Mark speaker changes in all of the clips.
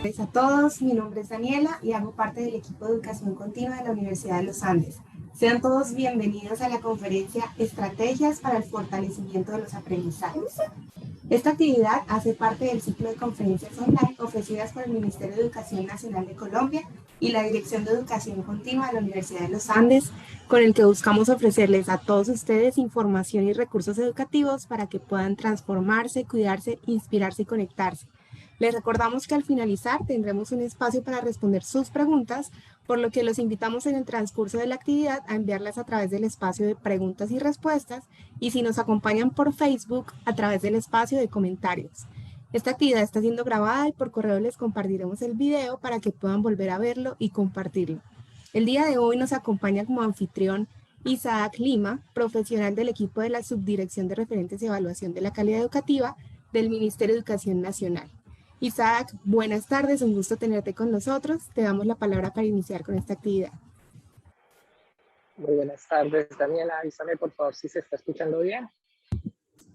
Speaker 1: Buenas tardes a todos, mi nombre es Daniela y hago parte del equipo de educación continua de la Universidad de los Andes. Sean todos bienvenidos a la conferencia Estrategias para el fortalecimiento de los aprendizajes. Esta actividad hace parte del ciclo de conferencias online ofrecidas por el Ministerio de Educación Nacional de Colombia y la Dirección de Educación Continua de la Universidad de los Andes, con el que buscamos ofrecerles a todos ustedes información y recursos educativos para que puedan transformarse, cuidarse, inspirarse y conectarse. Les recordamos que al finalizar tendremos un espacio para responder sus preguntas, por lo que los invitamos en el transcurso de la actividad a enviarlas a través del espacio de preguntas y respuestas y si nos acompañan por Facebook a través del espacio de comentarios. Esta actividad está siendo grabada y por correo les compartiremos el video para que puedan volver a verlo y compartirlo. El día de hoy nos acompaña como anfitrión Isaac Lima, profesional del equipo de la Subdirección de Referentes y Evaluación de la Calidad Educativa del Ministerio de Educación Nacional. Isaac, buenas tardes, un gusto tenerte con nosotros. Te damos la palabra para iniciar con esta actividad.
Speaker 2: Muy buenas tardes, Daniela. Avísame, por favor, si se está escuchando bien.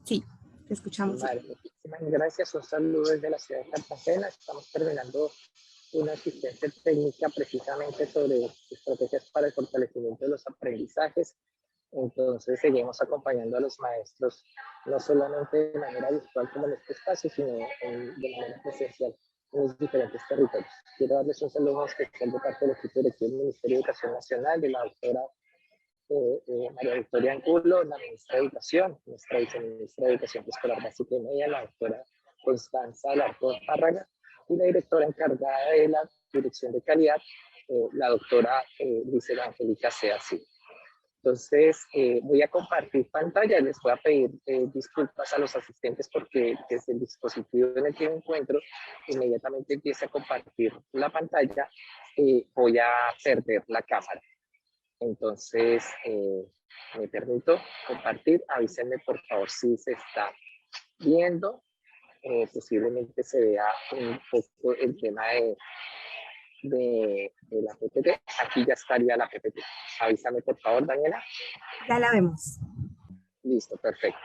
Speaker 1: Sí, te escuchamos.
Speaker 2: Vale, muchísimas gracias. Un saludo desde la ciudad de Cartagena. Estamos terminando una asistencia técnica precisamente sobre estrategias para el fortalecimiento de los aprendizajes. Entonces, seguimos acompañando a los maestros, no solamente de manera virtual como en este espacio, sino de manera presencial en los diferentes territorios. Quiero darles un saludo especial de parte del equipo directivo del Ministerio de Educación Nacional, de la doctora María Victoria Angulo, la ministra de Educación, nuestra viceministra de Educación Escolar Básica y Media, la doctora Constanza Alarcón Párraga, y la directora encargada de la Dirección de Calidad, la doctora Luis Angélica Seasi. Entonces, voy a compartir pantalla. Les voy a pedir disculpas a los asistentes porque desde el dispositivo en el que me encuentro, inmediatamente empiece a compartir la pantalla, voy a perder la cámara. Entonces, me permito compartir. Avísenme, por favor, si se está viendo. Posiblemente se vea un poco el tema de la PPT. Aquí ya estaría la PPT. Avísame, por favor, Daniela.
Speaker 1: Ya la vemos.
Speaker 2: Listo, perfecto.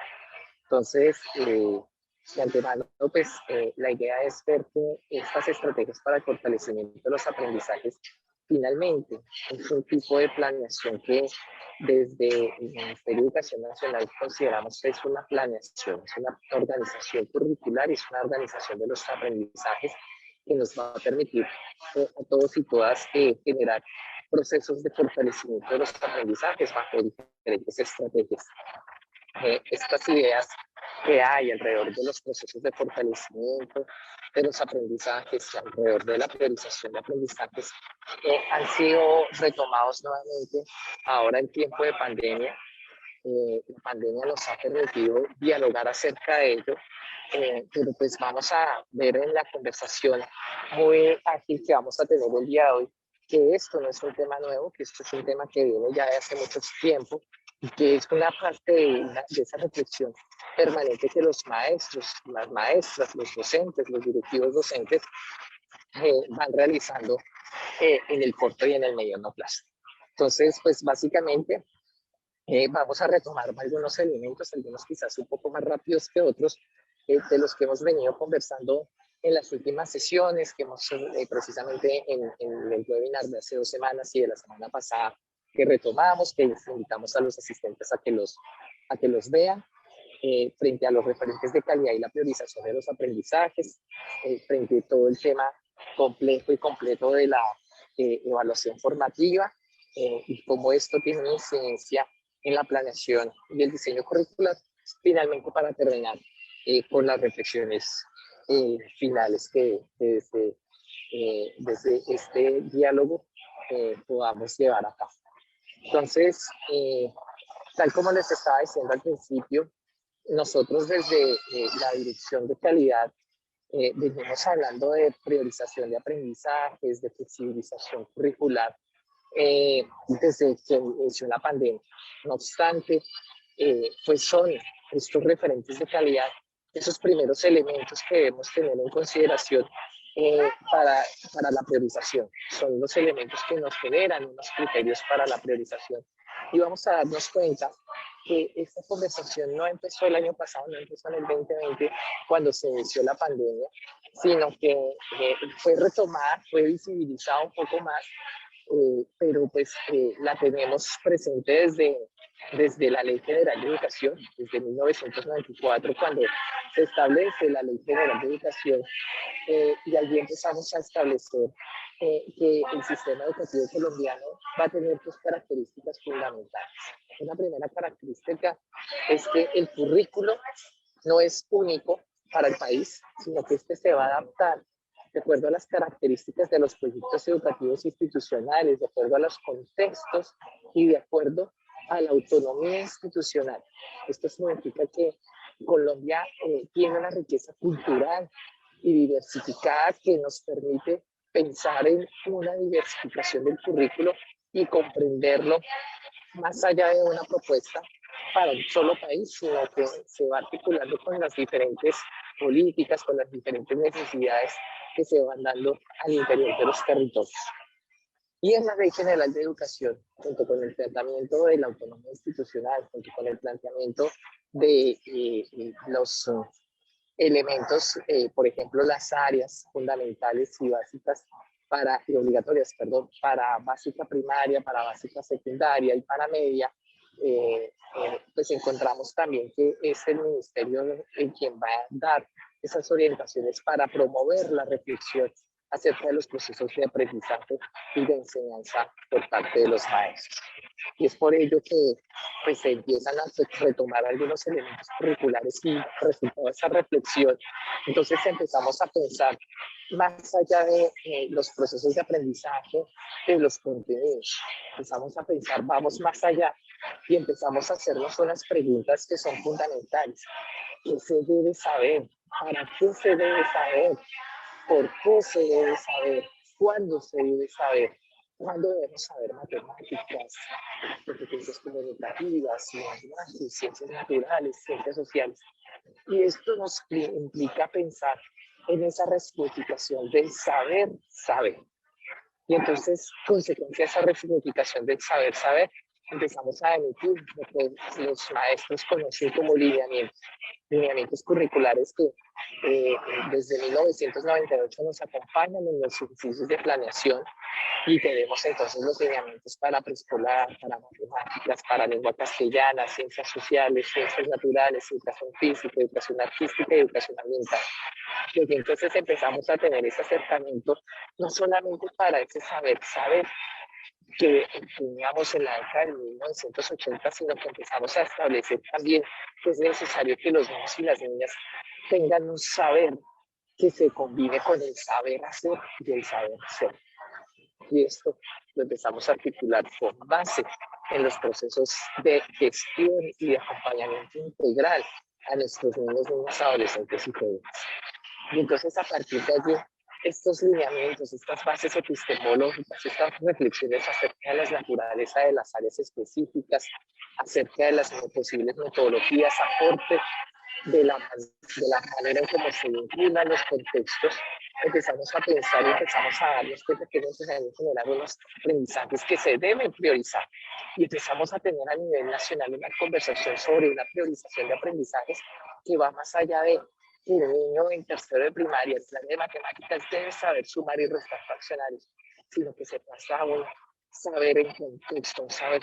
Speaker 2: Entonces, de antemano, pues la idea es ver que estas estrategias para el fortalecimiento de los aprendizajes finalmente es un tipo de planeación que desde el Ministerio de Educación Nacional consideramos que es una planeación, es una organización curricular y es una organización de los aprendizajes que nos va a permitir a todos y todas generar procesos de fortalecimiento de los aprendizajes bajo diferentes estrategias. Estas ideas que hay alrededor de los procesos de fortalecimiento de los aprendizajes, alrededor de la priorización de aprendizajes, han sido retomados nuevamente ahora en tiempo de pandemia. La pandemia nos ha permitido dialogar acerca de ello, pero pues vamos a ver en la conversación muy ágil que vamos a tener el día de hoy que esto no es un tema nuevo, que esto es un tema que viene ya de hace mucho tiempo y que es una parte de esa reflexión permanente que los maestros, las maestras, los docentes, los directivos docentes van realizando en el corto y en el mediano plazo. Entonces, pues básicamente vamos a retomar algunos elementos, algunos quizás un poco más rápidos que otros, de los que hemos venido conversando en las últimas sesiones, que hemos precisamente en el webinar de hace 2 semanas y de la semana pasada, que retomamos, que invitamos a los asistentes a que los vean, frente a los referentes de calidad y la priorización de los aprendizajes, frente a todo el tema complejo y completo de la evaluación formativa, y cómo esto tiene una incidencia en la planeación y el diseño curricular, finalmente para terminar con las reflexiones finales que desde este diálogo podamos llevar a cabo. Entonces, tal como les estaba diciendo al principio, nosotros desde la Dirección de Calidad venimos hablando de priorización de aprendizajes, de flexibilización curricular, desde que inició la pandemia. No obstante, pues son estos referentes de calidad esos primeros elementos que debemos tener en consideración para la priorización. Son los elementos que nos generan unos criterios para la priorización. Y vamos a darnos cuenta que esta conversación no empezó el año pasado, no empezó en el 2020, cuando se inició la pandemia, sino que fue retomada, fue visibilizada un poco más, pero pues la tenemos presente desde la Ley General de Educación, desde 1994, cuando se establece la Ley General de Educación, y allí empezamos a establecer que el sistema educativo colombiano va a tener dos características fundamentales. Una primera característica es que el currículo no es único para el país, sino que este se va a adaptar de acuerdo a las características de los proyectos educativos institucionales, de acuerdo a los contextos y de acuerdo a la autonomía institucional. Esto significa que Colombia tiene una riqueza cultural y diversificada que nos permite pensar en una diversificación del currículo y comprenderlo más allá de una propuesta para un solo país, sino que se va articulando con las diferentes políticas, con las diferentes necesidades que se van dando al interior de los territorios. Y en la Ley General de Educación, junto con el tratamiento de la autonomía institucional, junto con el planteamiento de los elementos, por ejemplo, las áreas fundamentales y básicas y obligatorias, perdón, para básica primaria, para básica secundaria y para media, pues encontramos también que es el ministerio quien va a dar esas orientaciones para promover la reflexión acerca de los procesos de aprendizaje y de enseñanza por parte de los maestros. Y es por ello que pues, se empiezan a retomar algunos elementos curriculares y resultado de esa reflexión. Entonces empezamos a pensar más allá de los procesos de aprendizaje, de los contenidos. Empezamos a pensar, vamos más allá y empezamos a hacernos unas preguntas que son fundamentales. ¿Qué se debe saber? ¿Para qué se debe saber? ¿Por qué se debe saber? ¿Cuándo se debe saber? ¿Cuándo debemos saber matemáticas, competencias comunicativas, lenguaje, ciencias naturales, ciencias sociales? Y esto nos implica pensar en esa resignificación del saber. Y entonces, consecuencia de esa resignificación del saber, empezamos a emitir lo que los maestros conocen como lineamientos curriculares que desde 1998 nos acompañan en los ejercicios de planeación y tenemos entonces los lineamientos para preescolar, para matemáticas, para lengua castellana, ciencias sociales, ciencias naturales, educación física, educación artística y educación ambiental. Y entonces empezamos a tener ese acercamiento no solamente para ese saber que teníamos en la década de 1980, sino que empezamos a establecer también que es necesario que los niños y las niñas tengan un saber que se combine con el saber hacer y el saber ser. Y esto lo empezamos a articular con base en los procesos de gestión y de acompañamiento integral a nuestros niños, adolescentes y jóvenes. Y entonces a partir de allí, estos lineamientos, estas bases epistemológicas, estas reflexiones acerca de la naturaleza de las áreas específicas, acerca de las posibles metodologías, aporte de la manera en cómo se vinculan los contextos, empezamos a pensar y empezamos a darnos cuenta que es necesario generar unos aprendizajes que se deben priorizar. Y empezamos a tener a nivel nacional una conversación sobre una priorización de aprendizajes que va más allá de que el niño en tercero de primaria, el plan de matemáticas, debe saber sumar y restar fraccionarios, sino que se pasa a un saber en contexto, saber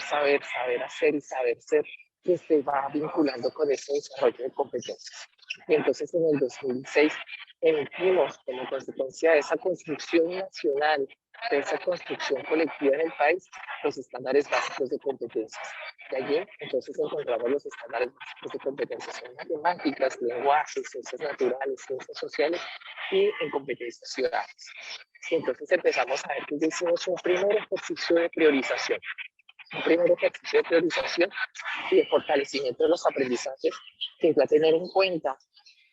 Speaker 2: hacer y saber ser, que se va vinculando con ese desarrollo de competencias. Y entonces en el 2006 emitimos como consecuencia de esa construcción nacional, de esa construcción colectiva en el país, los estándares básicos de competencias. De allí entonces encontramos los estándares básicos de competencias en matemáticas, lenguaje, ciencias naturales, ciencias sociales y en competencias ciudadanas. Y entonces empezamos a ver que hicimos un primer ejercicio de priorización. Un primer ejercicio de priorización y de fortalecimiento de los aprendizajes que va a tener en cuenta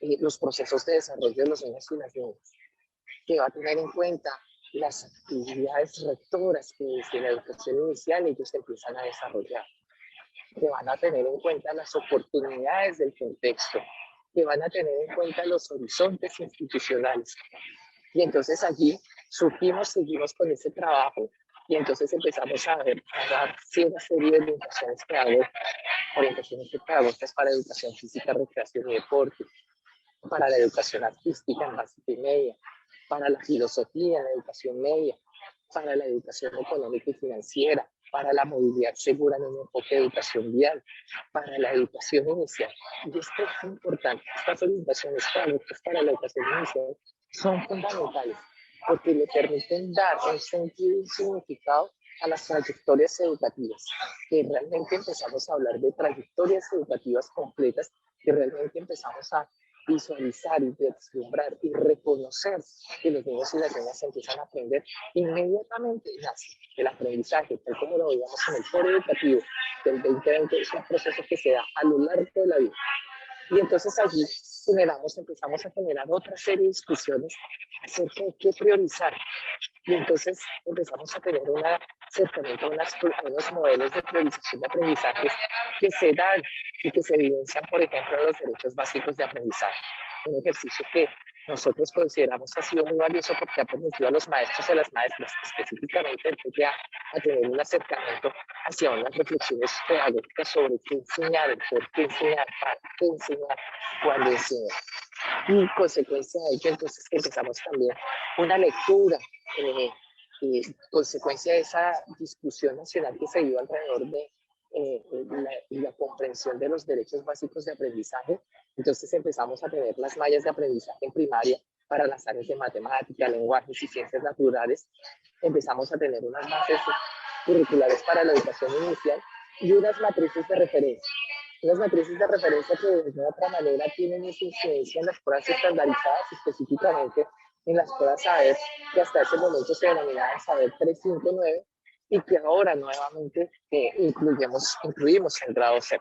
Speaker 2: los procesos de desarrollo de los niños y las niñas, que va a tener en cuenta las actividades rectoras que desde la educación inicial ellos empiezan a desarrollar, que van a tener en cuenta las oportunidades del contexto, que van a tener en cuenta los horizontes institucionales. Y entonces allí seguimos con ese trabajo y entonces empezamos a dar una serie de orientaciones pedagógicas para educación física, recreación y deporte, para la educación artística en básica y media, para la filosofía en la educación media, para la educación económica y financiera, para la movilidad segura en un enfoque de educación vial, para la educación inicial. Y esto es importante, estas orientaciones pedagógicas para la educación inicial son fundamentales porque le permiten dar un sentido y un significado a las trayectorias educativas, que realmente empezamos a hablar de trayectorias educativas completas, que realmente empezamos a visualizar y deslumbrar y reconocer que los niños y las niñas empiezan a aprender inmediatamente nace el aprendizaje, tal como lo veíamos en el foro educativo del 2020, es un proceso que se da a lo largo de la vida. Y entonces allí empezamos a generar otra serie de discusiones acerca de qué priorizar. Y entonces empezamos a tener un acercamiento a unos modelos de priorización de aprendizajes que se dan y que se evidencian, por ejemplo, en los derechos básicos de aprendizaje. Un ejercicio que nosotros consideramos ha sido muy valioso porque ha permitido a los maestros y a las maestras, específicamente el PTA, a tener un acercamiento hacia unas reflexiones pedagógicas sobre qué enseñar, el por qué enseñar, para qué enseñar, cuándo enseñar. Y consecuencia de ello, entonces empezamos también una lectura, consecuencia de esa discusión nacional que se dio alrededor de la comprensión de los derechos básicos de aprendizaje. Entonces empezamos a tener las mallas de aprendizaje en primaria para las áreas de matemática, lenguajes y ciencias naturales. Empezamos a tener unas bases curriculares para la educación inicial y unas matrices de referencia. Unas matrices de referencia que de alguna otra manera tienen esa incidencia en las pruebas estandarizadas, específicamente en las pruebas saber, que hasta ese momento se denominaban saber 359 y que ahora nuevamente incluimos el grado C.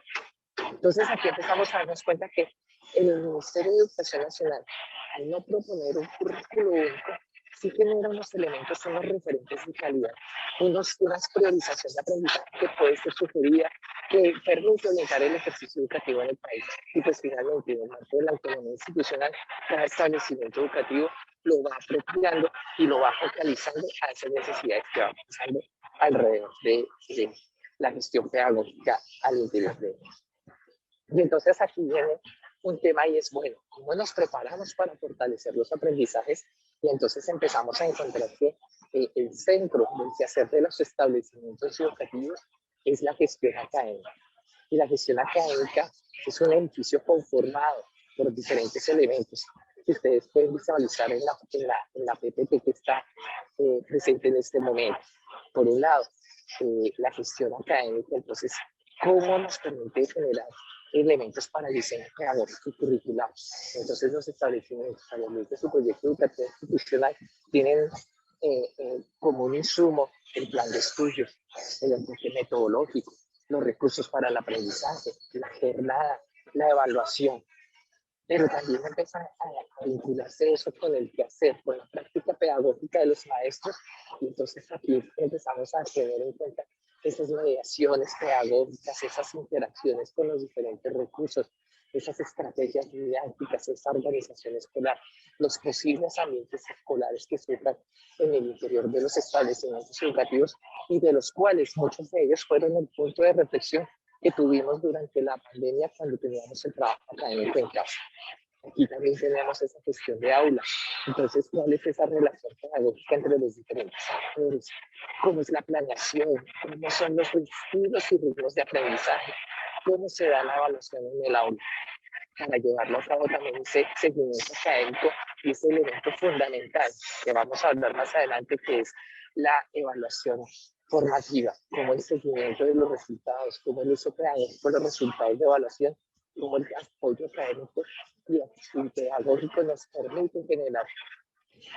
Speaker 2: Entonces aquí empezamos a darnos cuenta que el Ministerio de Educación Nacional, al no proponer un currículo único, sí genera unos elementos, unos referentes de calidad, unas priorización de aprendizaje que puede ser sugerida, que permite orientar el ejercicio educativo en el país. Y pues finalmente, en el marco de la autonomía institucional, cada establecimiento educativo lo va apropiando y lo va focalizando a esas necesidades que va pasando alrededor de la gestión pedagógica al interior de ellos. Y entonces aquí viene un tema y es, bueno, ¿cómo nos preparamos para fortalecer los aprendizajes? Y entonces empezamos a encontrar que el centro del quehacer de los establecimientos educativos es la gestión académica. Y la gestión académica es un edificio conformado por diferentes elementos que ustedes pueden visualizar en la PPT que está presente en este momento. Por un lado, la gestión académica, entonces, ¿cómo nos permite generar elementos para el diseño pedagógico y curricular? Entonces, los establecimientos, a la luz de su proyecto educativo institucional, tienen como un insumo el plan de estudios, el enfoque metodológico, los recursos para el aprendizaje, la jornada, la evaluación. Pero también empieza a vincularse eso con el quehacer, con la práctica pedagógica de los maestros. Y entonces aquí empezamos a tener en cuenta esas mediaciones pedagógicas, esas interacciones con los diferentes recursos, esas estrategias didácticas, esa organización escolar, los posibles ambientes escolares que surjan en el interior de los establecimientos educativos y de los cuales muchos de ellos fueron el punto de reflexión que tuvimos durante la pandemia cuando teníamos el trabajo académico en casa. Aquí también tenemos esa gestión de aula. Entonces, ¿cuál es esa relación pedagógica entre los diferentes actores? ¿Cómo es la planeación? ¿Cómo son los estilos y ritmos de aprendizaje? ¿Cómo se da la evaluación en el aula? Para llevarlo a cabo también ese seguimiento académico y ese elemento fundamental que vamos a hablar más adelante, que es la evaluación formativa, como el seguimiento de los resultados, como el uso pedagógico de los resultados de evaluación, como el apoyo académico y pedagógico nos permite generar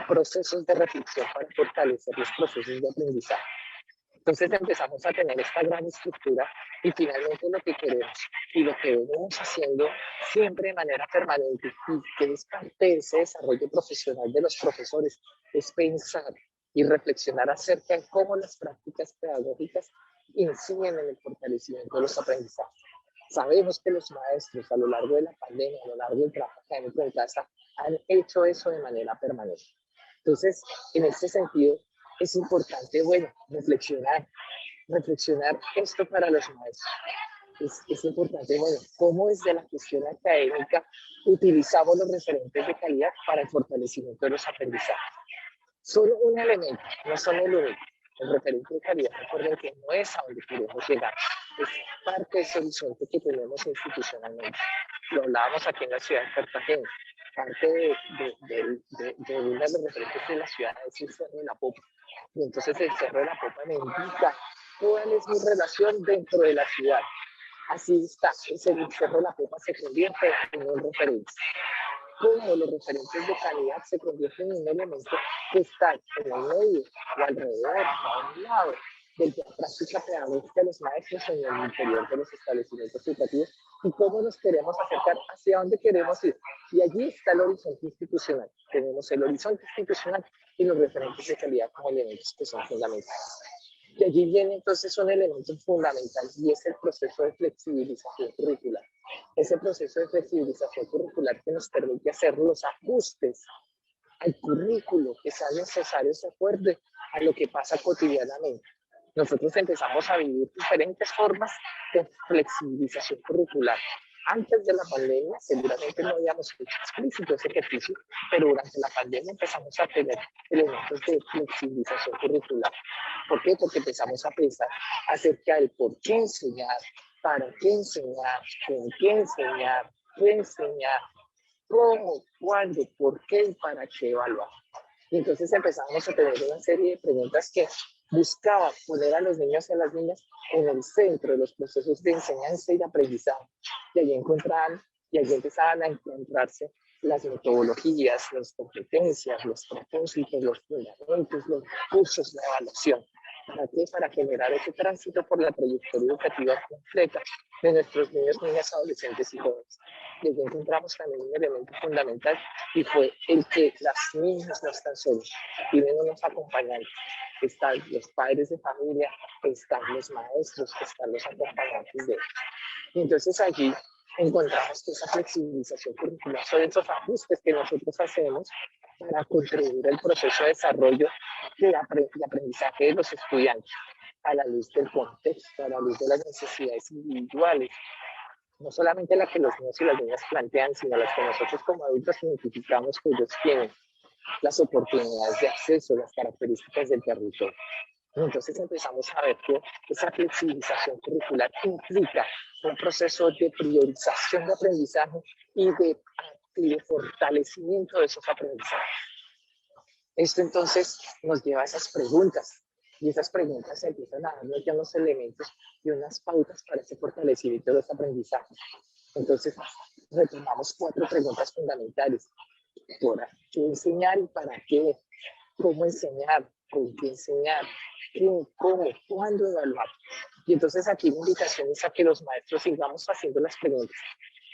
Speaker 2: procesos de reflexión para fortalecer los procesos de aprendizaje. Entonces empezamos a tener esta gran estructura y finalmente lo que queremos y lo que venimos haciendo siempre de manera permanente y que es parte de ese desarrollo profesional de los profesores es pensar y reflexionar acerca de cómo las prácticas pedagógicas inciden en el fortalecimiento de los aprendizajes. Sabemos que los maestros a lo largo de la pandemia, a lo largo del trabajo académico en casa, han hecho eso de manera permanente. Entonces, en este sentido, es importante, bueno, reflexionar esto para los maestros. es importante, bueno, cómo desde la cuestión académica utilizamos los referentes de calidad para el fortalecimiento de los aprendizajes. Solo un elemento, no son el único. El referente de calidad, recuerden que no es a donde queremos llegar, es parte de ese horizonte que tenemos institucionalmente. Lo hablábamos aquí en la ciudad de Cartagena. Parte de uno de los referentes de la ciudad es el Cerro de la Popa. Y entonces el Cerro de la Popa me indica cuál es mi relación dentro de la ciudad. Así está, el Cerro de la Popa se convierte en un referente. Cómo los referentes de calidad se convierten en un elemento que está en el medio o alrededor, a un lado de la práctica pedagógica de los maestros en el interior de los establecimientos educativos y cómo nos queremos acercar, hacia dónde queremos ir. Y allí está el horizonte institucional. Tenemos el horizonte institucional y los referentes de calidad como elementos que son fundamentales. Y allí viene entonces un elemento fundamental y es el proceso de flexibilización curricular. Ese proceso de flexibilización curricular que nos permite hacer los ajustes al currículo que sean necesarios de acuerdo a lo que pasa cotidianamente. Nosotros empezamos a vivir diferentes formas de flexibilización curricular. Antes de la pandemia, seguramente no habíamos hecho explícito ese ejercicio, pero durante la pandemia empezamos a tener elementos de flexibilización curricular. ¿Por qué? Porque empezamos a pensar acerca del por qué enseñar, para qué enseñar, con qué enseñar, qué enseñar, cómo, cuándo, por qué y para qué evaluar. Y entonces empezamos a tener una serie de preguntas que buscaban poner a los niños y a las niñas en el centro de los procesos de enseñanza y de aprendizaje. Y allí empezaban a encontrarse las metodologías, las competencias, los propósitos, los fundamentos, los recursos, la evaluación. ¿Para qué? Para generar ese tránsito por la trayectoria educativa completa de nuestros niños, niñas, adolescentes y jóvenes. Y allí encontramos también un elemento fundamental y fue el que las niñas no están solas, tienen unos acompañantes. Están los padres de familia, están los maestros, están los acompañantes de ellos. Y entonces allí encontramos que esa flexibilización curricular son esos ajustes que nosotros hacemos para contribuir al proceso de desarrollo de aprendizaje de los estudiantes a la luz del contexto, a la luz de las necesidades individuales, no solamente las que los niños y las niñas plantean, sino las que nosotros como adultos identificamos que ellos tienen, las oportunidades de acceso, las características del territorio. Entonces empezamos a ver que esa flexibilización curricular implica un proceso de priorización de aprendizaje y de fortalecimiento de esos aprendizajes. Esto entonces nos lleva a esas preguntas y esas preguntas empiezan a darnos ya unos elementos y unas pautas para ese fortalecimiento de los aprendizajes. Entonces retomamos 4 preguntas fundamentales. ¿Por qué enseñar y para qué? ¿Cómo enseñar? ¿Con qué enseñar? ¿Qué? ¿Cómo? ¿Cuándo evaluar? Y entonces aquí la invitación es a que los maestros sigamos haciendo las preguntas.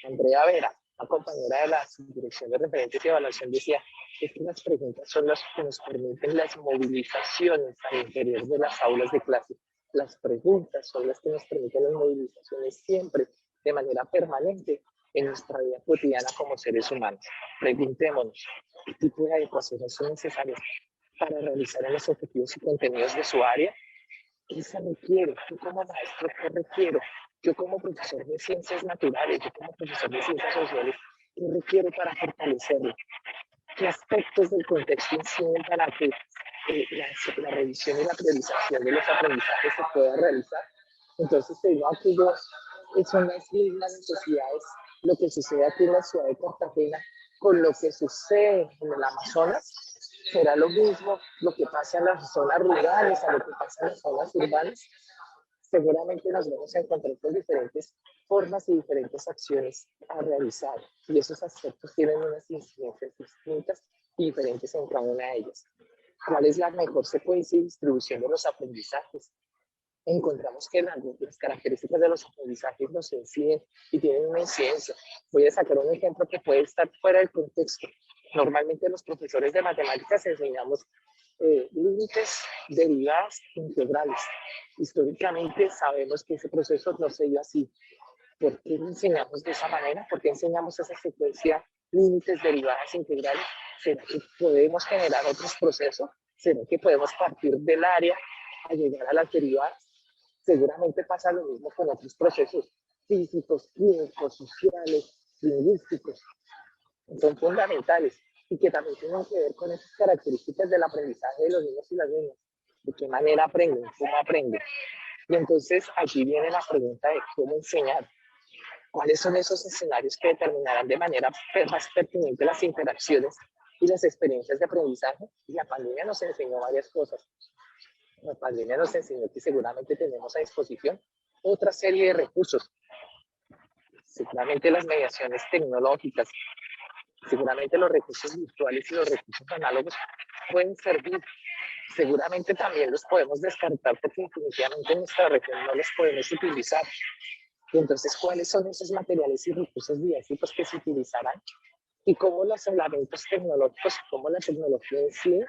Speaker 2: Andrea Vera, la compañera de la Dirección de Referentes y Evaluación, decía que las preguntas son las que nos permiten las movilizaciones al interior de las aulas de clase. Las preguntas son las que nos permiten las movilizaciones siempre, de manera permanente, en nuestra vida cotidiana como seres humanos. Preguntémonos, ¿qué tipo de adecuaciones son necesarias para realizar los objetivos y contenidos de su área? ¿Qué se requiere? Yo como maestro, ¿qué requiero? Yo como profesor de ciencias naturales, yo como profesor de ciencias sociales, ¿qué requiero para fortalecerlo? ¿Qué aspectos del contexto inciden para que la revisión y la priorización de los aprendizajes se pueda realizar? Entonces, aquí son las mismas necesidades, lo que sucede aquí en la ciudad de Cartagena con lo que sucede en el Amazonas. ¿Será lo mismo lo que pasa en las zonas rurales a lo que pasa en las zonas urbanas? Seguramente nos vamos a encontrar con diferentes formas y diferentes acciones a realizar. Y esos aspectos tienen unas incidencias distintas y diferentes en cada una de ellas. ¿Cuál es la mejor secuencia y distribución de los aprendizajes? Encontramos que las características de los aprendizajes nos inciden y tienen una incidencia. Voy a sacar un ejemplo que puede estar fuera del contexto. Normalmente los profesores de matemáticas enseñamos límites, derivadas, integrales. Históricamente sabemos que ese proceso no se dio así. ¿Por qué lo enseñamos de esa manera? ¿Por qué enseñamos esa secuencia límites, derivadas, integrales? ¿Será que podemos generar otros procesos? ¿Será que podemos partir del área a llegar a las derivadas? Seguramente pasa lo mismo con otros procesos. físicos, químicos, sociales, lingüísticos, son fundamentales y que también tienen que ver con esas características del aprendizaje de los niños y las niñas. De qué manera aprenden, cómo aprenden. Y entonces aquí viene la pregunta de cómo enseñar. ¿Cuáles son esos escenarios que determinarán de manera más pertinente las interacciones y las experiencias de aprendizaje? Y la pandemia nos enseñó varias cosas. La pandemia nos enseñó que seguramente tenemos a disposición otra serie de recursos. Seguramente las mediaciones tecnológicas, seguramente los recursos virtuales y los recursos análogos pueden servir. Seguramente también los podemos descartar porque definitivamente en nuestra región no los podemos utilizar. Y entonces, ¿cuáles son esos materiales y recursos didácticos que se utilizarán? Y cómo los elementos tecnológicos, cómo la tecnología en sí,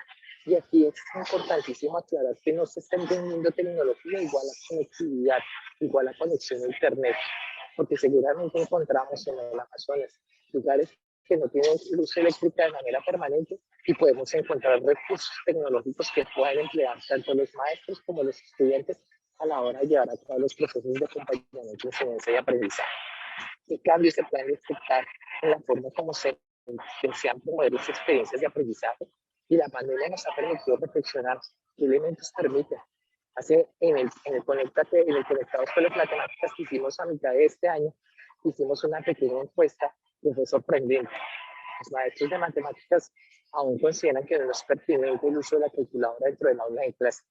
Speaker 2: y aquí es importantísimo aclarar que no se está entendiendo tecnología igual a conectividad, igual a conexión a Internet, porque seguramente encontramos en el Amazonas lugares que no tienen luz eléctrica de manera permanente y podemos encontrar recursos tecnológicos que puedan emplear tanto los maestros como los estudiantes a la hora de llevar a cabo los procesos de acompañamiento, enseñanza y aprendizaje. ¿Qué cambios se pueden detectar en la forma como se desean promover las experiencias de aprendizaje? Y la pandemia nos ha permitido reflexionar qué elementos permiten. Hace en el Conectados con las Matemáticas que hicimos a mitad de este año, hicimos una pequeña encuesta que fue sorprendente. Los maestros de matemáticas aún consideran que no es pertinente el uso de la calculadora dentro del aula de clase.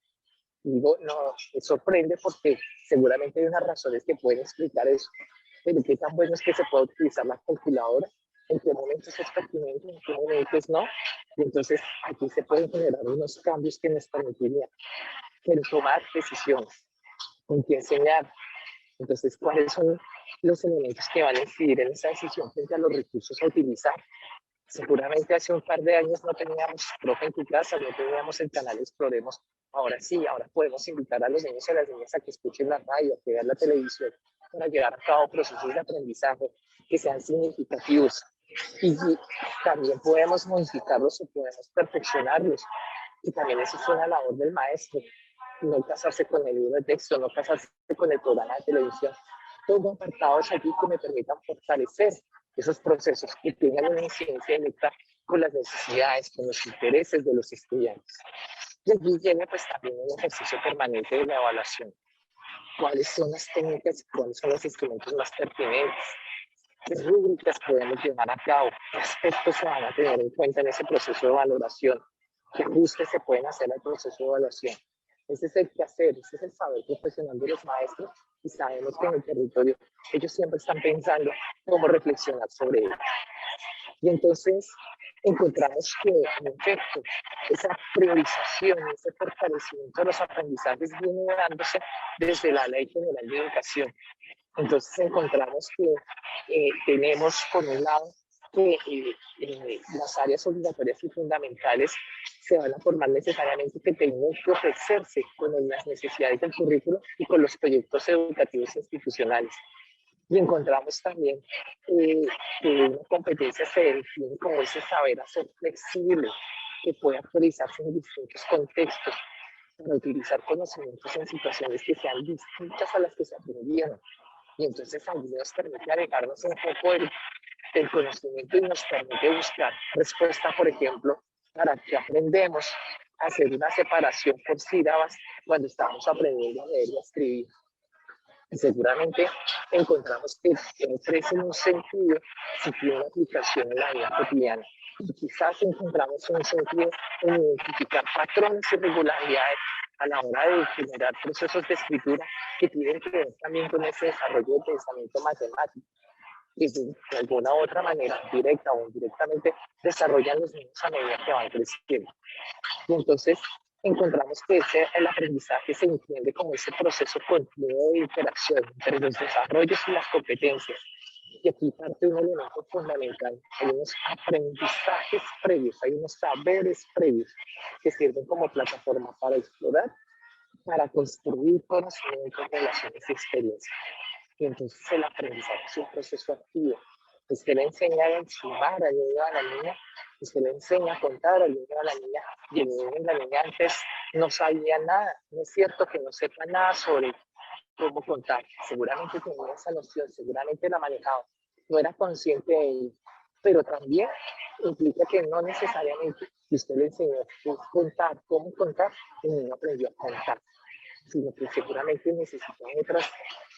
Speaker 2: Digo, no, me sorprende porque seguramente hay unas razones que pueden explicar eso, pero qué tan bueno es que se pueda utilizar la calculadora, en qué momentos es pertinente, en qué momentos no, y entonces aquí se pueden generar unos cambios que nos permitirían tomar decisiones, con qué enseñar. Entonces, ¿cuáles son los elementos que van a incidir en esa decisión frente a los recursos a utilizar? Seguramente hace un par de años no teníamos profe en tu casa, no teníamos el canal Exploremos. Ahora sí, ahora podemos invitar a los niños y a las niñas a que escuchen la radio, a que vean la televisión, para llevar a cabo procesos de aprendizaje que sean significativos. Y también podemos modificarlos o podemos perfeccionarlos. Y también eso es una labor del maestro. No casarse con el libro de texto, no casarse con el programa de televisión. Todo apartados allí que me permitan fortalecer esos procesos que tengan una incidencia directa con las necesidades, con los intereses de los estudiantes. Y aquí viene pues también un ejercicio permanente de la evaluación. ¿Cuáles son las técnicas y cuáles son los instrumentos más pertinentes? ¿Qué rúbricas podemos llevar a cabo? ¿Qué aspectos se van a tener en cuenta en ese proceso de valoración? ¿Qué ajustes se pueden hacer al proceso de evaluación? Ese es el quehacer, ese es el saber profesional de los maestros y sabemos que en el territorio ellos siempre están pensando cómo reflexionar sobre ello. Y entonces encontramos que, en efecto, esa priorización, ese fortalecimiento de los aprendizajes viene dándose desde la Ley General de Educación. Entonces encontramos que tenemos, por un lado, que las áreas obligatorias y fundamentales se van a formar necesariamente que tengan que ofrecerse con las necesidades del currículo y con los proyectos educativos institucionales. Y encontramos también que una competencia se define como ese saber hacer flexible, que puede actualizarse en distintos contextos, para utilizar conocimientos en situaciones que sean distintas a las que se aprendieron. Y entonces allí nos permite alejarnos un poco del conocimiento y nos permite buscar respuesta, por ejemplo, para que aprendemos a hacer una separación por sílabas cuando estamos aprendiendo a leer y a escribir. Y seguramente encontramos que ofrecen un sentido si tiene una aplicación en la vida cotidiana. Y quizás encontramos un sentido en identificar patrones y regularidades a la hora de generar procesos de escritura que tienen que ver también con ese desarrollo de pensamiento matemático, y de alguna u otra manera, directa o indirectamente, desarrollan los niños a medida que van creciendo. Y entonces encontramos que el aprendizaje se entiende como ese proceso continuo de interacción entre los desarrollos y las competencias. Y aquí parte un elemento fundamental. Hay unos aprendizajes previos, hay unos saberes previos que sirven como plataforma para explorar, para construir conocimientos, relaciones y experiencias. Y entonces el aprendizaje es un proceso activo. Usted le enseña a encimar al niño o a la niña, usted le enseña a contar al niño o a la niña, y el niño y la niña antes no sabía nada. No es cierto que no sepa nada sobre cómo contar. Seguramente tenía esa noción, seguramente la manejaba. No era consciente de ello, pero también implica que no necesariamente si usted le enseñó a contar, cómo contar, el niño aprendió a contar, sino que seguramente necesitan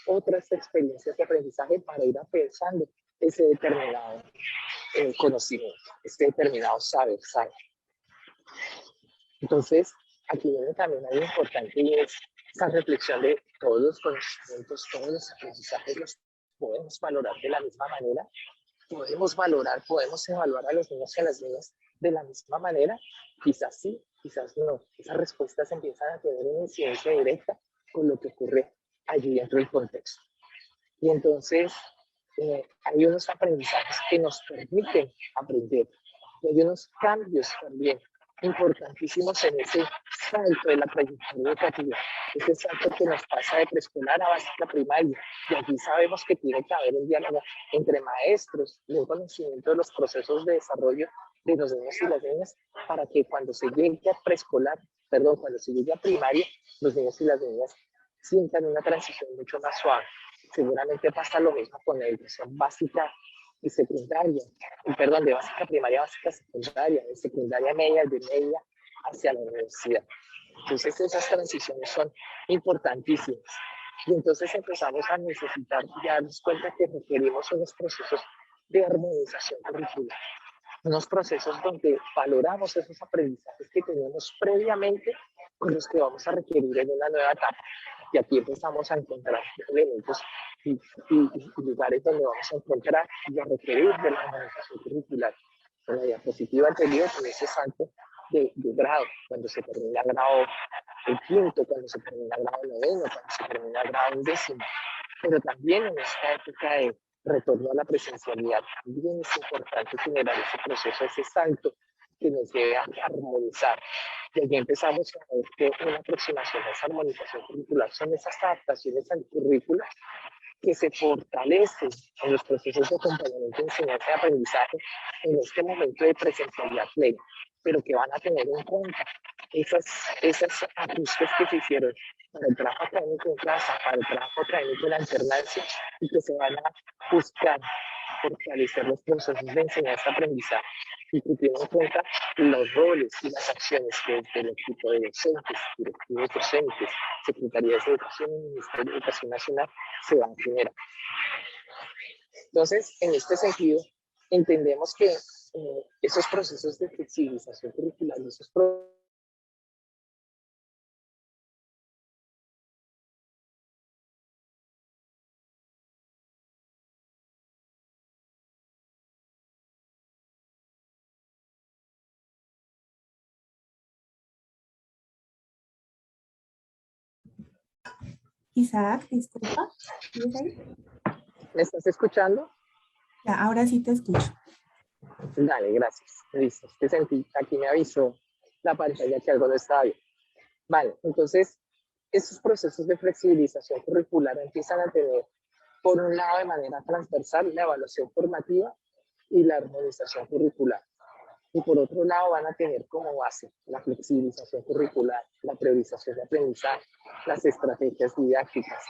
Speaker 2: otras experiencias de aprendizaje para ir afianzando ese determinado conocimiento, este determinado saber. Entonces, aquí viene también algo importante y es esa reflexión de todos los conocimientos, todos los aprendizajes los podemos valorar de la misma manera, podemos evaluar a los niños y a las niñas de la misma manera, quizás sí, quizás no. Esas respuestas empiezan a tener una incidencia directa con lo que ocurre allí dentro del contexto. Y entonces hay unos aprendizajes que nos permiten aprender, y hay unos cambios también importantísimos en ese salto de la trayectoria educativa, ese salto que nos pasa de preescolar a básica primaria, y aquí sabemos que tiene que haber un diálogo entre maestros y un conocimiento de los procesos de desarrollo de los niños y las niñas, para que cuando se llegue a preescolar, cuando se llegue a primaria, los niños y las niñas sientan una transición mucho más suave. Seguramente pasa lo mismo con la educación básica y secundaria, de básica primaria a básica secundaria, de secundaria media, de media hacia la universidad. Entonces esas transiciones son importantísimas. Y entonces empezamos a necesitar darnos cuenta que requerimos unos procesos de armonización curricular, unos procesos donde valoramos esos aprendizajes que tenemos previamente con los que vamos a requerir en una nueva etapa. Y aquí empezamos a encontrar elementos y lugares donde vamos a encontrar y a requerir de la armonización curricular. En la diapositiva anterior, con ese salto de grado, cuando se termina grado el quinto, cuando se termina grado noveno, cuando se termina grado décimo, pero también en esta época de retorno a la presencialidad, también es importante generar ese proceso, ese salto que nos lleve a armonizar. Y allí empezamos a ver que una aproximación a esa armonización curricular son esas adaptaciones al currículo que se fortalecen en los procesos de acompañamiento, enseñanza y aprendizaje en este momento de presencialidad plena, pero que van a tener en cuenta esos ajustes que se hicieron para el trabajo académico en casa, para el trabajo académico en la alternancia, y que se van a buscar fortalecer los procesos de enseñanza-aprendizaje y que tienen en cuenta los roles y las acciones que desde el equipo de docentes, directivos docentes, secretarías de educación y Ministerio de Educación Nacional se van a generar. Entonces, en este sentido, entendemos que esos procesos de flexibilización curricular, esos
Speaker 1: Isaac, disculpa. ¿Sigues ahí?
Speaker 2: ¿Me estás escuchando?
Speaker 1: Ya, ahora sí te escucho.
Speaker 2: Dale, gracias. Listo. Te sentí, aquí me avisó la pantalla que algo no estaba bien. Vale, entonces, estos procesos de flexibilización curricular empiezan a tener, por un lado, de manera transversal, la evaluación formativa y la armonización curricular. Y por otro lado, van a tener como base la flexibilización curricular, la priorización de aprendizaje, las estrategias didácticas,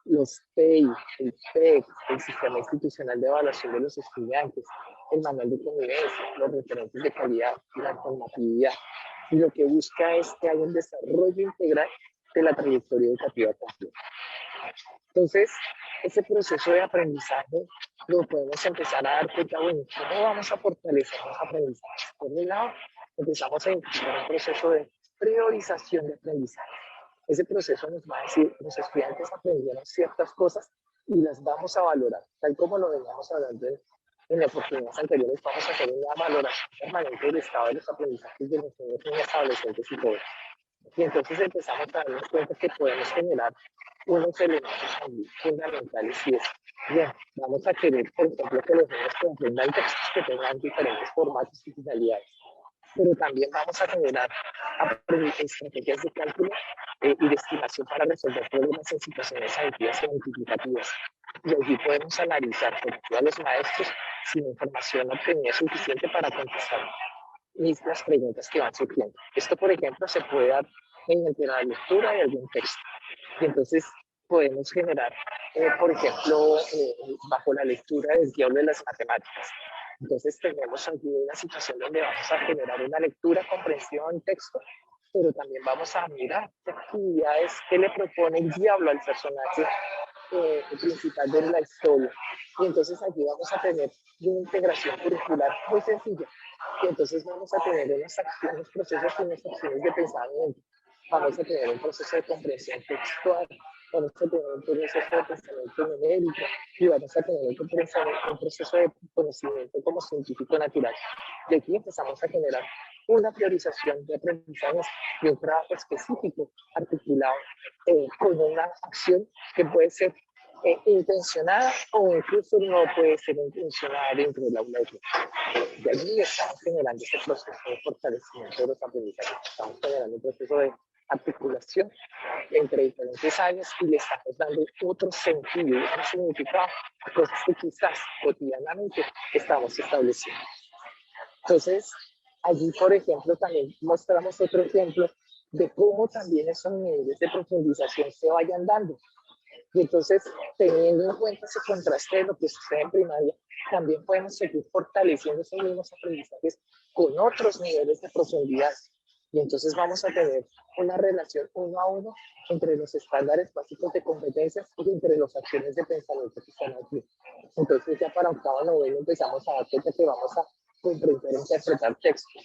Speaker 2: los PEI, el PEC, el Sistema Institucional de Evaluación de los Estudiantes, el Manual de Convivencia, los referentes de calidad y la normatividad. Y lo que busca es que haya un desarrollo integral de la trayectoria educativa completa. Entonces, ese proceso de aprendizaje lo podemos empezar a dar cuenta, bueno, ¿cómo vamos a fortalecer los aprendizajes? Por un lado, empezamos a implementar un proceso de priorización de aprendizaje. Ese proceso nos va a decir, los estudiantes aprendieron ciertas cosas y las vamos a valorar, tal como lo veníamos hablando en oportunidades anteriores. Vamos a hacer una valoración permanente del estado de los aprendizajes de los niños, niñas, adolescentes y jóvenes. Y entonces empezamos a darnos cuenta que podemos generar unos elementos fundamentales y es, bien, vamos a querer, por ejemplo, que los niños comprendan textos que tengan diferentes formatos y finalidades, pero también vamos a generar estrategias de cálculo y de estimación para resolver problemas en situaciones aditivas y multiplicativas. Y allí podemos analizar por a los maestros si la información obtenida es suficiente para contestar las preguntas que van surgiendo. Esto, por ejemplo, se puede dar mediante la lectura de algún texto. Y entonces podemos generar, por ejemplo, bajo la lectura del diablo de las matemáticas. Entonces tenemos aquí una situación donde vamos a generar una lectura, comprensión, texto, pero también vamos a mirar qué actividades que le propone el diablo al personaje principal de la historia. Y entonces aquí vamos a tener una integración curricular muy sencilla. Y entonces vamos a tener unos procesos y unas acciones de pensamiento. Vamos a tener un proceso de comprensión textual, vamos a tener un proceso de pensamiento numérico y vamos a tener un proceso de conocimiento como científico natural. Y aquí empezamos a generar una priorización de aprendizajes y un trabajo específico articulado con una acción que puede ser intencionada o incluso no puede ser intencionada dentro del aula de clase. Y allí estamos generando ese proceso de fortalecimiento de los aprendizajes, estamos generando un proceso de articulación entre diferentes áreas y le estamos dando otro sentido, otro significado a cosas que quizás cotidianamente estamos estableciendo. Entonces, allí, por ejemplo, también mostramos otro ejemplo de cómo también esos niveles de profundización se vayan dando. Y entonces, teniendo en cuenta ese contraste de lo que sucede en primaria, también podemos seguir fortaleciendo esos mismos aprendizajes con otros niveles de profundidad. Y entonces vamos a tener una relación uno a uno entre los estándares básicos de competencias y entre las acciones de pensamiento que están aquí. Entonces ya para octavo noveno empezamos a dar cuenta que vamos a comprender e interpretar textos.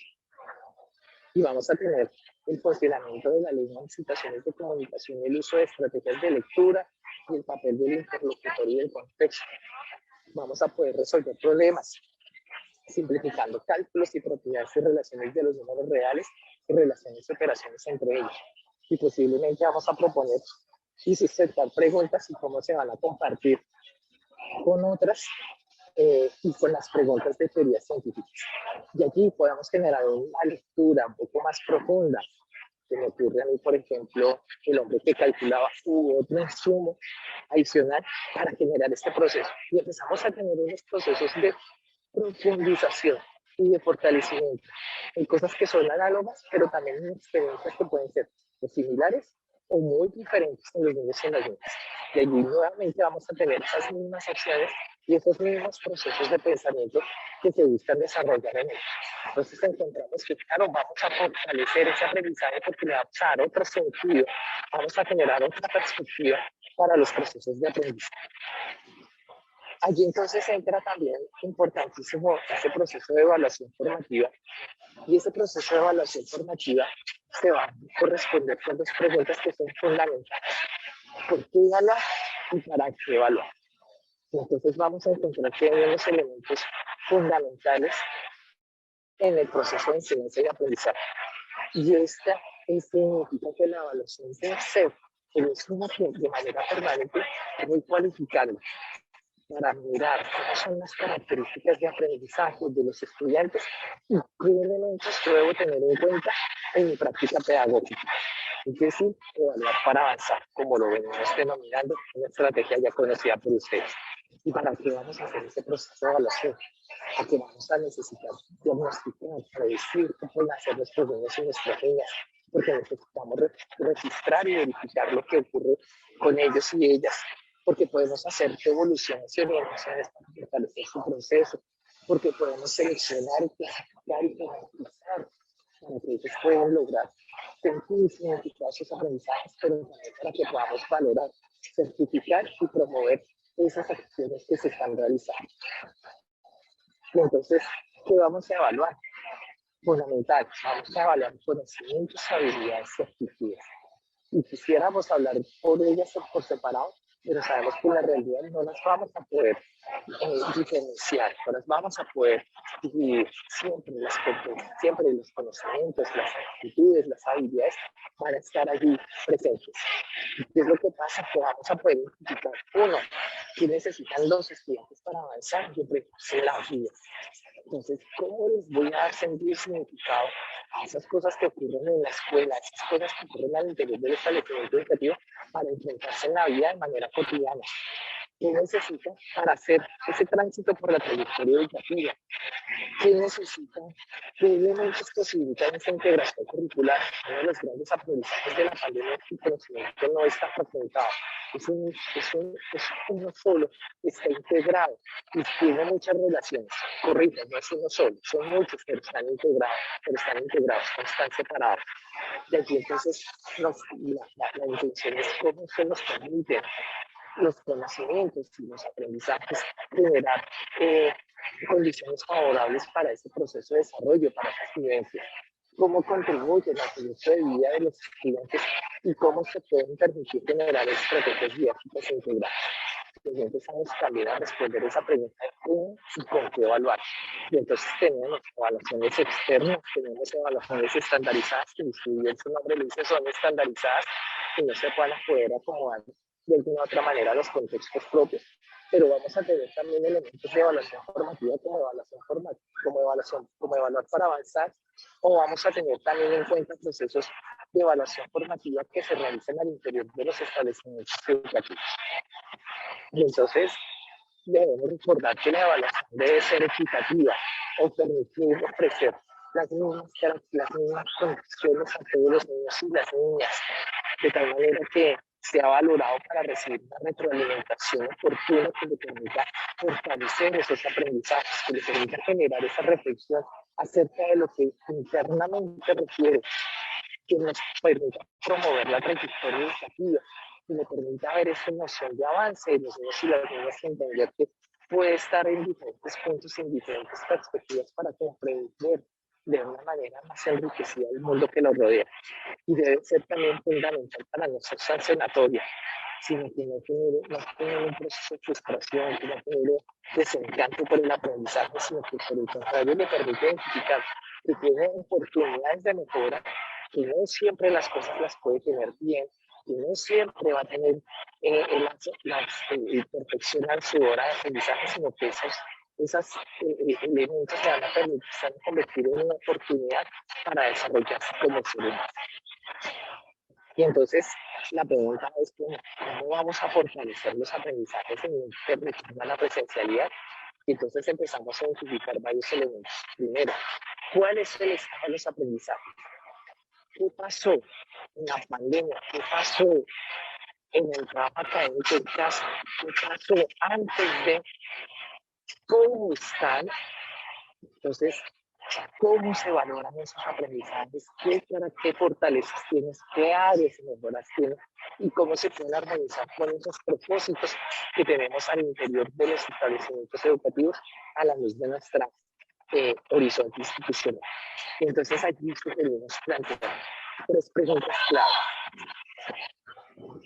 Speaker 2: Y vamos a tener el funcionamiento de la lengua en situaciones de comunicación y el uso de estrategias de lectura y el papel del interlocutor y del contexto. Vamos a poder resolver problemas simplificando cálculos y propiedades y relaciones de los números reales y relaciones y operaciones entre ellos. Y posiblemente vamos a proponer y sustentar preguntas y cómo se van a compartir con otras y con las preguntas de teorías científicas. Y allí podemos generar una lectura un poco más profunda. Se me ocurre a mí, por ejemplo, el hombre que calculaba otro insumo adicional para generar este proceso. Y empezamos a tener unos procesos de profundización y de fortalecimiento en cosas que son análogas, pero también en experiencias que pueden ser similares o muy diferentes en los niños y en las niñas. Y allí nuevamente vamos a tener esas mismas acciones y esos mismos procesos de pensamiento que se buscan desarrollar en ellos. Entonces encontramos que, claro, vamos a fortalecer ese aprendizaje porque le vamos a dar otro sentido, vamos a generar otra perspectiva para los procesos de aprendizaje. Allí entonces entra también importantísimo ese proceso de evaluación formativa y ese proceso de evaluación formativa se va a corresponder con dos preguntas que son fundamentales. ¿Por qué evaluar y para qué evaluar? Entonces vamos a encontrar que hay unos elementos fundamentales en el proceso de enseñanza y aprendizaje. Y esta significa que la evaluación debe ser de manera permanente muy cualificada para mirar cuáles son las características de aprendizaje de los estudiantes y qué elementos yo debo tener en cuenta en mi práctica pedagógica. Es decir, evaluar para avanzar, como lo venimos denominando, una estrategia ya conocida por ustedes. ¿Y para qué vamos a hacer ese proceso de evaluación? Porque vamos a necesitar diagnosticar, predecir qué pueden hacer nuestros niños y nuestras niñas, porque necesitamos registrar y verificar lo que ocurre con ellos y ellas, porque podemos hacer evoluciones y orientaciones para fortalecer su proceso, porque podemos seleccionar y clasificar y garantizar para que ellos puedan lograr sentirse identificados sus aprendizajes, pero también para que podamos valorar, certificar y promover esas acciones que se están realizando. Y entonces, ¿qué vamos a evaluar? Fundamental, vamos a evaluar conocimientos, habilidades y actitudes. Y quisiéramos hablar por ellas por separado, pero sabemos que en la realidad no las vamos a poder diferenciar, no las vamos a poder dividir. Siempre los conocimientos, las actitudes, las habilidades van a estar allí presentes. ¿Qué es lo que pasa? Que vamos a poder identificar, uno, que necesitan los estudiantes para avanzar y prepararse la vida. Entonces, ¿cómo les voy a dar sentido y significado a esas cosas que ocurren en la escuela, a esas cosas que ocurren al interior del establecimiento educativo para enfrentarse en la vida de manera cotidiana? ¿Qué necesita para hacer ese tránsito por la trayectoria educativa? ¿Qué necesita? ¿Qué elementos posibilitan esta integración curricular? Uno de los grandes aprendizajes de la pandemia es que el conocimiento no está fragmentado, es uno solo, está integrado y tiene muchas relaciones. Correcto, no es uno solo, son muchos, pero están integrados, no están separados. Y aquí entonces la intención es cómo se nos permite los conocimientos y los aprendizajes, generar condiciones favorables para ese proceso de desarrollo, para esas vivencias, cómo contribuyen al proceso de vida de los estudiantes y cómo se pueden permitir generar estrategias didácticas integradas. Y empezamos también a responder esa pregunta de cómo y con qué evaluar. Y entonces tenemos evaluaciones externas, tenemos evaluaciones estandarizadas, que bien su nombre lo dice, son estandarizadas y no se van a poder acomodar de alguna u otra manera a los contextos propios, pero vamos a tener también elementos de evaluación formativa como evaluar para avanzar, o vamos a tener también en cuenta procesos de evaluación formativa que se realicen al interior de los establecimientos educativos. Y entonces debemos recordar que la evaluación debe ser equitativa o permitir ofrecer las mismas condiciones a todos los niños y las niñas, de tal manera que sea valorado para recibir una retroalimentación oportuna que le permita fortalecer esos aprendizajes, que le permita generar esa reflexión acerca de lo que internamente requiere, que nos permita promover la trayectoria educativa, que le permita ver esa noción de avance de los niños y las niñas, entender que puede estar en diferentes puntos, en diferentes perspectivas para comprender de una manera más enriquecida el mundo que nos rodea. Y debe ser también fundamental para no ser sancionatoria, sino que no genere un proceso de frustración, que no genere desencanto por el aprendizaje, sino que por el contrario le permite identificar que tiene oportunidades de mejora, que no siempre las cosas las puede tener bien, que no siempre va a tener perfección en su hora de aprendizaje, sino que esos elementos se van a permitir, se van a convertir en una oportunidad para desarrollarse como ser humano. Y entonces la pregunta es cómo vamos a fortalecer los aprendizajes en un retorno a la presencialidad. Y entonces empezamos a identificar varios elementos. Primero, ¿cuál es el estado de los aprendizajes? ¿Qué pasó en la pandemia? ¿Qué pasó en el trabajo académico en casa? ¿Qué pasó antes de? ¿Cómo están? Entonces, ¿cómo se valoran esos aprendizajes? ¿Qué fortalezas tienes? ¿Qué áreas de mejoras tienes? ¿Y cómo se pueden armonizar con esos propósitos que tenemos al interior de los establecimientos educativos a la luz de nuestra horizonte institucional? Y entonces aquí sugerimos plantear 3 preguntas clave.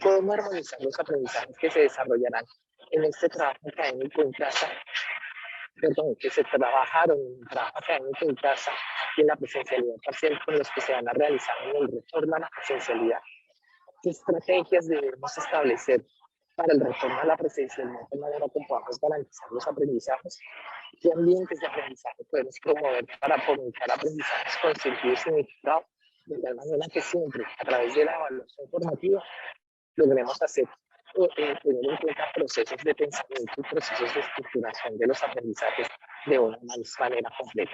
Speaker 2: ¿Cómo armonizar los aprendizajes que se desarrollarán en este trabajo académico en casa? Que se trabajaron en el trabajo académico en casa y en la presencialidad parcial con los que se van a realizar en el retorno a la presencialidad. ¿Qué estrategias debemos establecer para el retorno a la presencialidad de manera que podamos garantizar los aprendizajes? ¿Qué ambientes de aprendizaje podemos promover para fomentar aprendizajes con sentido y significado? De tal manera que siempre, a través de la evaluación formativa, logremos hacer tener en cuenta procesos de pensamiento y procesos de estructuración de los aprendizajes de una manera completa.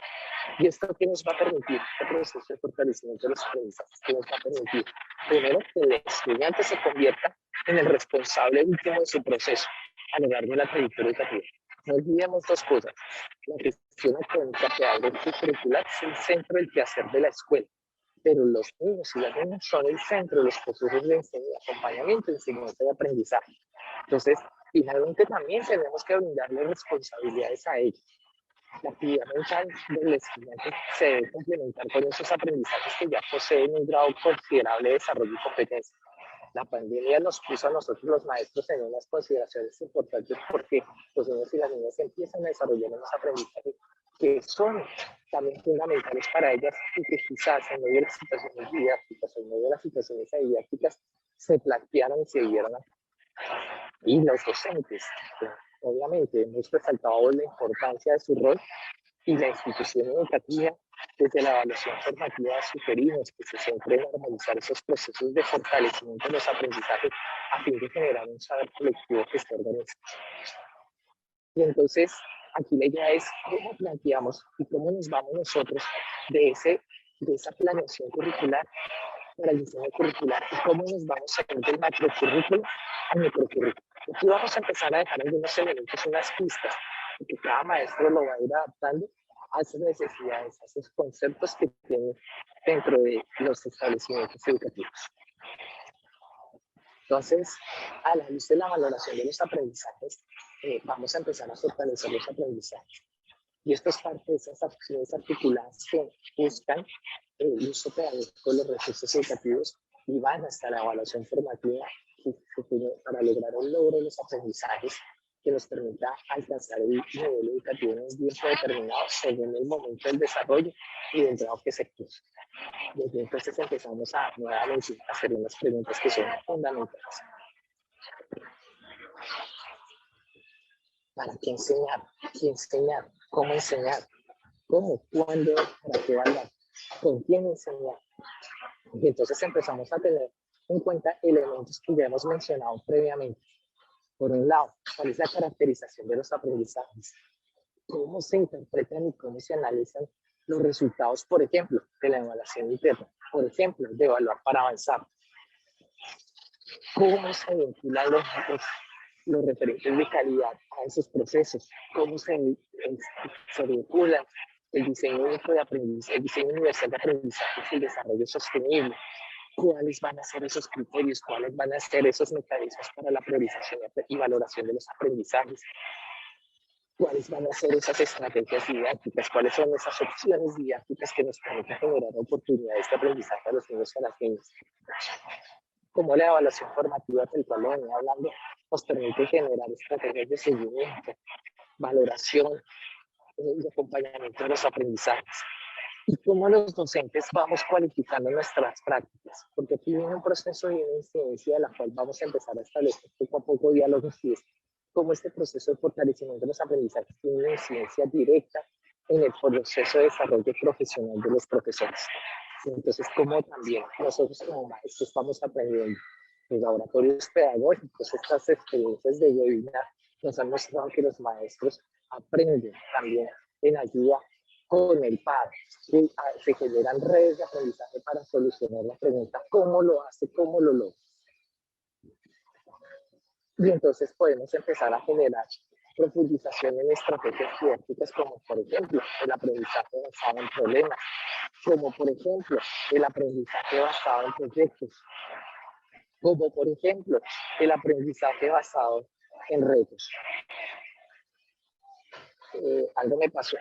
Speaker 2: ¿Y esto qué nos va a permitir? El proceso de fortalecimiento de los aprendizajes que nos va a permitir, primero, que el estudiante se convierta en el responsable último de su proceso a lo largo de la trayectoria educativa. No olvidemos 2 cosas. La gestión académica pedagógica y curricular es el centro del quehacer de la escuela, pero los niños y las niñas son el centro de los procesos de acompañamiento, enseñanza y aprendizaje. Entonces, finalmente también tenemos que brindarle responsabilidades a ellos. La actividad mental del estudiante se debe complementar con esos aprendizajes que ya poseen un grado considerable de desarrollo y competencia. La pandemia nos puso a nosotros los maestros en unas consideraciones importantes porque los niños y las niñas empiezan a desarrollar unos aprendizajes que son también fundamentales para ellas y que quizás en medio de las situaciones didácticas, en medio de las situaciones didácticas, se plantearon y se vieron. Y los docentes, obviamente, hemos resaltado la importancia de su rol y la institución educativa Desde la evaluación formativa sugerimos que se centre en armonizar esos procesos de fortalecimiento de los aprendizajes a fin de generar un saber colectivo que esté organizado. Y entonces, aquí la idea es cómo planteamos y cómo nos vamos nosotros de esa planeación curricular para el diseño curricular y cómo nos vamos a ir del macrocurrículo al microcurrículo. Aquí vamos a empezar a dejar algunos elementos, unas pistas, porque cada maestro lo va a ir adaptando a esas necesidades, a esos conceptos que tiene dentro de los establecimientos educativos. Entonces, a la luz de la valoración de los aprendizajes, vamos a empezar a fortalecer los aprendizajes. Y esto es parte de esas acciones articuladas que buscan el uso pedagógico de los recursos educativos y van hasta la evaluación formativa para lograr el logro de los aprendizajes que nos permita alcanzar el nivel educativo en un tiempo determinado según el momento del desarrollo y del trabajo que se puso. Y entonces empezamos a nuevamente hacer unas preguntas que son fundamentales. ¿Para qué enseñar? ¿Qué enseñar? ¿Cómo enseñar? ¿Cómo? ¿Cuándo? ¿Para qué evaluar? ¿Con quién enseñar? Y entonces empezamos a tener en cuenta elementos que ya hemos mencionado previamente. Por un lado, ¿cuál es la caracterización de los aprendizajes? ¿Cómo se interpretan y cómo se analizan los resultados, por ejemplo, de la evaluación interna? Por ejemplo, de evaluar para avanzar. ¿Cómo se vinculan los referentes de calidad a esos procesos? ¿Cómo se vinculan el diseño único de aprendizaje, el diseño universal de aprendizaje y el desarrollo sostenible? ¿Cuáles van a ser esos criterios? ¿Cuáles van a ser esos mecanismos para la priorización y valoración de los aprendizajes? ¿Cuáles van a ser esas estrategias didácticas? ¿Cuáles son esas opciones didácticas que nos permiten generar oportunidades de aprendizaje a los niños y a las niñas? Como la evaluación formativa del cual lo venía hablando, nos permite generar estrategias de seguimiento, valoración y acompañamiento de los aprendizajes. Y cómo los docentes vamos cualificando nuestras prácticas, porque aquí viene un proceso de una incidencia de la cual vamos a empezar a establecer poco a poco diálogos y es cómo este proceso de fortalecimiento de los aprendizajes tiene una incidencia directa en el proceso de desarrollo profesional de los profesores. Entonces, como también nosotros como maestros estamos aprendiendo en laboratorios pedagógicos, estas experiencias de webinar nos han mostrado que los maestros aprenden también en ayuda con el padre. Se generan redes de aprendizaje para solucionar la pregunta, ¿cómo lo hace? ¿Cómo lo logra? Y entonces podemos empezar a generar profundización en estrategias didácticas como por ejemplo el aprendizaje basado en problemas, como por ejemplo el aprendizaje basado en proyectos, como por ejemplo el aprendizaje basado en retos. Algo me pasó.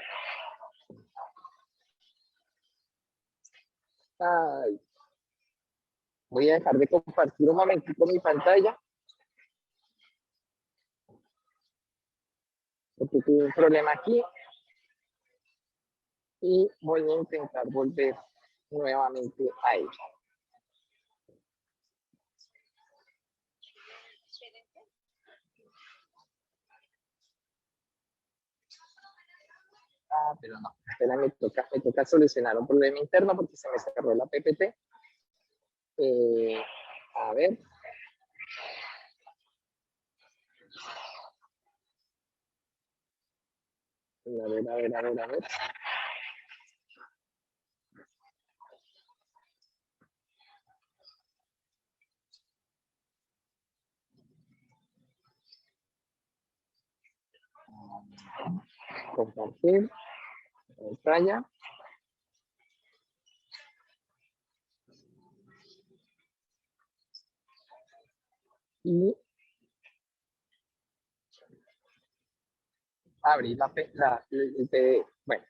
Speaker 2: Ay. Voy a dejar de compartir un momentito mi pantalla. Porque tuve un problema aquí. Y voy a intentar volver nuevamente a ella. Pero no, espera, me toca solucionar un problema interno porque se me cerró la PPT. A ver. A ver. Compartir pantalla. Y abrir el PDF. Bueno,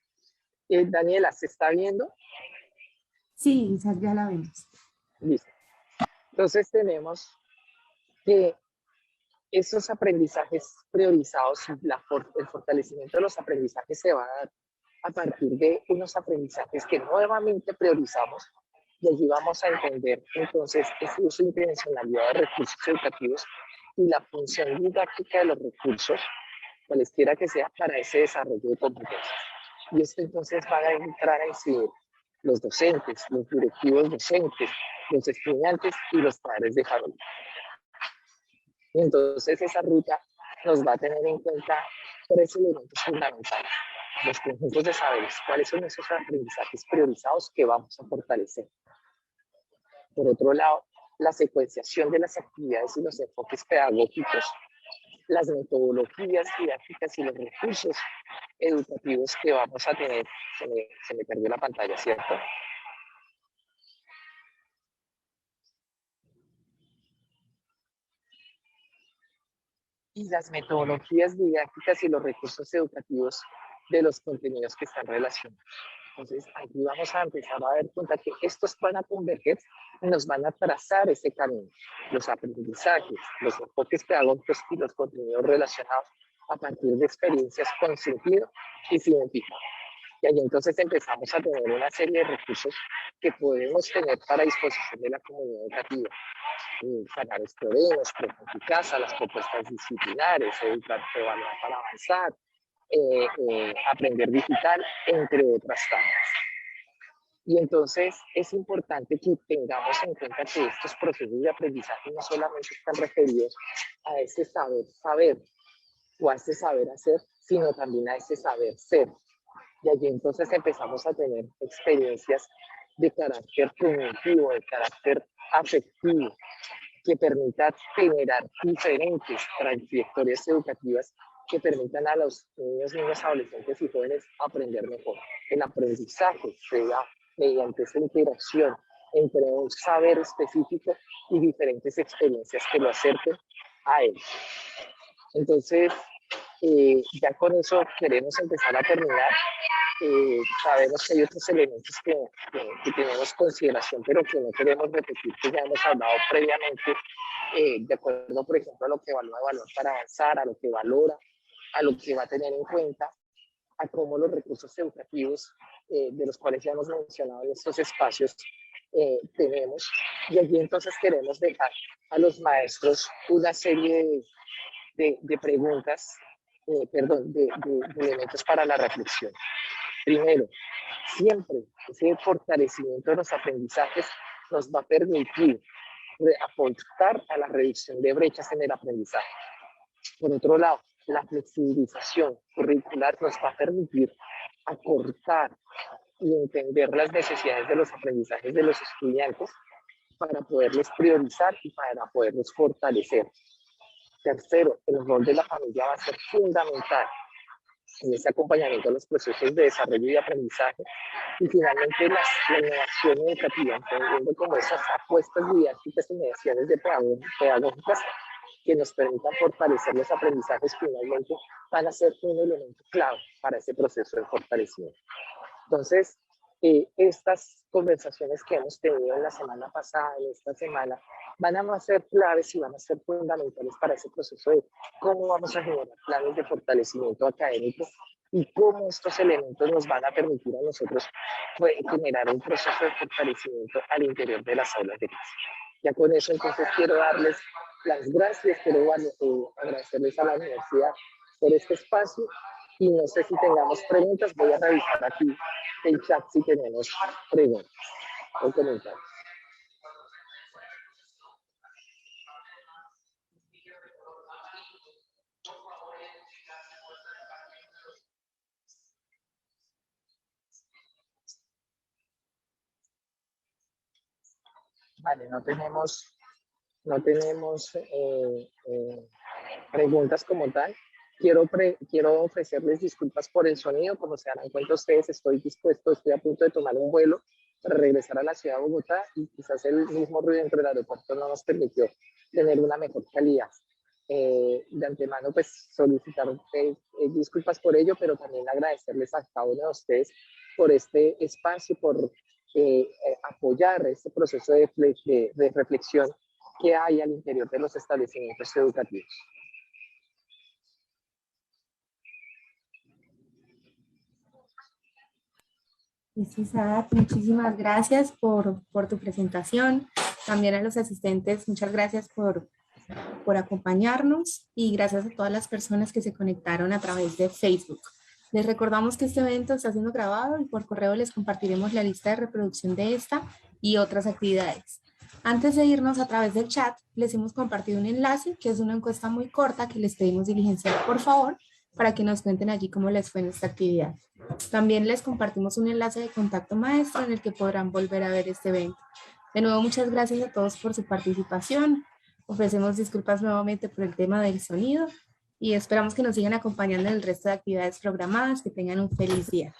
Speaker 2: Daniela, ¿se está viendo?
Speaker 1: Sí, ya la vemos.
Speaker 2: Listo. Entonces tenemos que esos aprendizajes priorizados, el fortalecimiento de los aprendizajes se va a dar a partir de unos aprendizajes que nuevamente priorizamos y allí vamos a entender entonces ese uso de intencionalidad de recursos educativos y la función didáctica de los recursos, cualesquiera que sea, para ese desarrollo de competencias. Y esto entonces van a entrar a incidir los docentes, los directivos docentes, los estudiantes y los padres de familia. Y entonces esa ruta nos va a tener en cuenta tres elementos fundamentales. Los conjuntos de saberes, cuáles son esos aprendizajes priorizados que vamos a fortalecer. Por otro lado, la secuenciación de las actividades y los enfoques pedagógicos, las metodologías didácticas y los recursos educativos que vamos a tener. Se me perdió la pantalla, ¿cierto? Y las metodologías didácticas y los recursos educativos de los contenidos que están relacionados. Entonces, aquí vamos a empezar a dar cuenta que estos van a converger y nos van a trazar ese camino. Los aprendizajes, los enfoques pedagógicos y los contenidos relacionados a partir de experiencias con sentido y significado. Y ahí entonces empezamos a tener una serie de recursos que podemos tener para disposición de la comunidad educativa. Canales Provenos, Profe en tu casa, las propuestas disciplinares, educar, evaluar para avanzar, aprender digital, entre otras tareas. Y entonces es importante que tengamos en cuenta que estos procesos de aprendizaje no solamente están referidos a ese saber o a ese saber hacer, sino también a ese saber ser. Y allí entonces empezamos a tener experiencias de carácter cognitivo, de carácter afectivo, que permita generar diferentes trayectorias educativas que permitan a los niños, adolescentes y jóvenes aprender mejor. El aprendizaje se da mediante esa interacción entre un saber específico y diferentes experiencias que lo acerquen a él. Entonces, ya con eso queremos empezar a terminar. Sabemos que hay otros elementos que tenemos consideración, pero que no queremos repetir, que ya hemos hablado previamente, de acuerdo, por ejemplo, a lo que evalúa valor para avanzar, a lo que valora, a lo que va a tener en cuenta, a cómo los recursos educativos, de los cuales ya hemos mencionado en estos espacios, tenemos. Y allí entonces queremos dejar a los maestros una serie de preguntas, de elementos para la reflexión. Primero, siempre ese fortalecimiento de los aprendizajes nos va a permitir aportar a la reducción de brechas en el aprendizaje. Por otro lado, la flexibilización curricular nos va a permitir acortar y entender las necesidades de los aprendizajes de los estudiantes para poderlos priorizar y para poderlos fortalecer. Tercero, el rol de la familia va a ser fundamental en ese acompañamiento a los procesos de desarrollo y aprendizaje. Y finalmente, la innovación educativa, entendiendo como esas apuestas didácticas y mediaciones pedagógicas que nos permitan fortalecer los aprendizajes, finalmente van a ser un elemento clave para ese proceso de fortalecimiento. Entonces, estas conversaciones que hemos tenido en la semana pasada, en esta semana, van a ser claves y van a ser fundamentales para ese proceso de cómo vamos a generar planes de fortalecimiento académico y cómo estos elementos nos van a permitir a nosotros generar un proceso de fortalecimiento al interior de las aulas de clase. Ya con eso entonces quiero darles las gracias, quiero agradecerles a la universidad por este espacio y no sé si tengamos preguntas, voy a revisar aquí el chat si tenemos preguntas o comentarios. Vale, no tenemos preguntas como tal. Quiero ofrecerles disculpas por el sonido. Como se darán cuenta ustedes, estoy a punto de tomar un vuelo para regresar a la ciudad de Bogotá y quizás el mismo ruido dentro del aeropuerto no nos permitió tener una mejor calidad. De antemano, pues solicitar disculpas por ello, pero también agradecerles a cada uno de ustedes por este espacio, por apoyar este proceso de reflexión que hay al interior de los establecimientos educativos.
Speaker 1: Isaac, muchísimas gracias por tu presentación. También a los asistentes, muchas gracias por acompañarnos y gracias a todas las personas que se conectaron a través de Facebook. Les recordamos que este evento está siendo grabado y por correo les compartiremos la lista de reproducción de esta y otras actividades. Antes de irnos, a través del chat, les hemos compartido un enlace que es una encuesta muy corta que les pedimos diligenciar, por favor, para que nos cuenten allí cómo les fue en esta actividad. También les compartimos un enlace de contacto maestro en el que podrán volver a ver este evento. De nuevo, muchas gracias a todos por su participación. Ofrecemos disculpas nuevamente por el tema del sonido y esperamos que nos sigan acompañando en el resto de actividades programadas. Que tengan un feliz día.